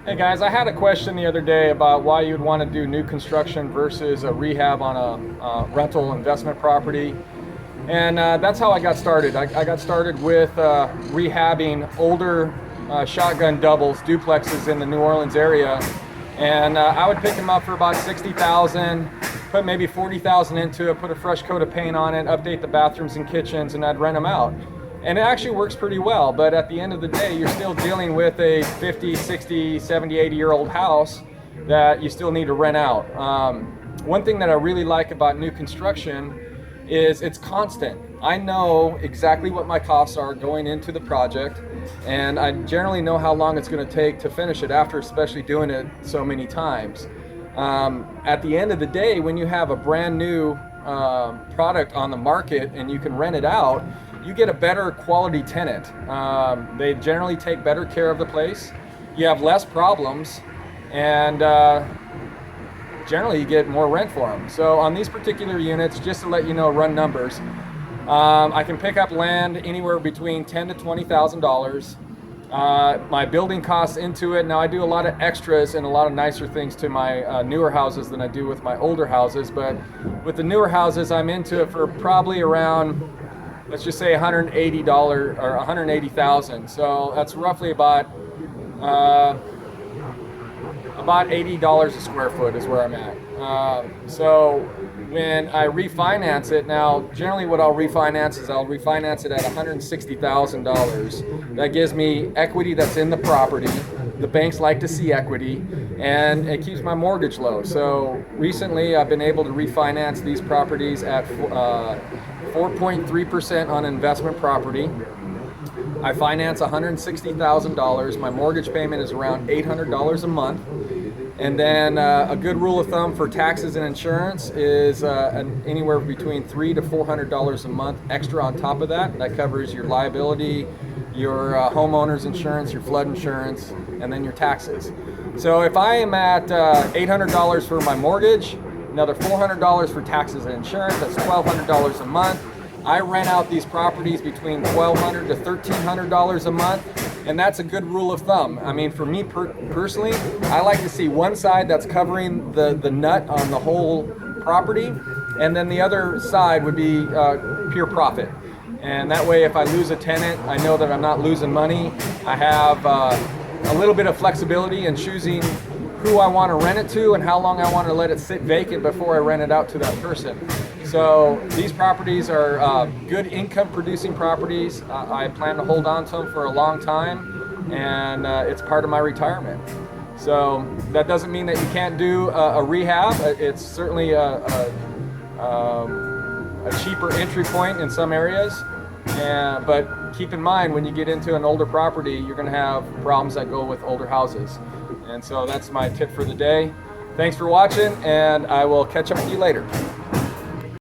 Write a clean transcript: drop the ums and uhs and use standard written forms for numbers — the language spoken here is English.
Hey guys, I had a question the other day about why you'd want to do new construction versus a rehab on a rental investment property. And that's how I got started. I got started with rehabbing older shotgun doubles, duplexes in the New Orleans area. And I would pick them up for about 60,000, put maybe 40,000 into it, put a fresh coat of paint on it, update the bathrooms and kitchens, and I'd rent them out. And it actually works pretty well, but at the end of the day, you're still dealing with a 50, 60, 70, 80-year-old house that you still need to rent out. One thing that I really like about new construction is it's constant. I know exactly what my costs are going into the project, and I generally know how long it's going to take to finish it after, especially doing it so many times. At the end of the day, when you have a brand new product on the market and you can rent it out, you get a better quality tenant. They generally take better care of the place. You have less problems, and generally you get more rent for them. So on these particular units, just to let you know, run numbers, I can pick up land anywhere between $10,000 to $20,000. My building costs into it. Now I do a lot of extras and a lot of nicer things to my newer houses than I do with my older houses, but with the newer houses, I'm into it for probably around, let's just say $180 or $180,000. So that's roughly about $80 a square foot is where I'm at. So when I refinance it, now generally what I'll refinance is I'll refinance it at $160,000. That gives me equity that's in the property. The banks like to see equity, and it keeps my mortgage low. So recently I've been able to refinance these properties at 4.3% on investment property. I finance $160,000. My mortgage payment is around $800 a month. And then a good rule of thumb for taxes and insurance is anywhere between $300 to $400 a month extra on top of that. That covers your liability, your homeowner's insurance, your flood insurance, and then your taxes. So if I am at $800 for my mortgage, another $400 for taxes and insurance, that's $1,200 a month. I rent out these properties between $1,200 to $1,300 a month, and that's a good rule of thumb. I mean, for me personally, I like to see one side that's covering the nut on the whole property, and then the other side would be pure profit. And that way, if I lose a tenant, I know that I'm not losing money. I have a little bit of flexibility in choosing who I want to rent it to and how long I want to let it sit vacant before I rent it out to that person. So these properties are good income producing properties. I plan to hold on to them for a long time, and it's part of my retirement. So that doesn't mean that you can't do a rehab. It's certainly a cheaper entry point in some areas. But keep in mind, when you get into an older property, you're going to have problems that go with older houses. And so that's my tip for the day. Thanks for watching, and I will catch up with you later.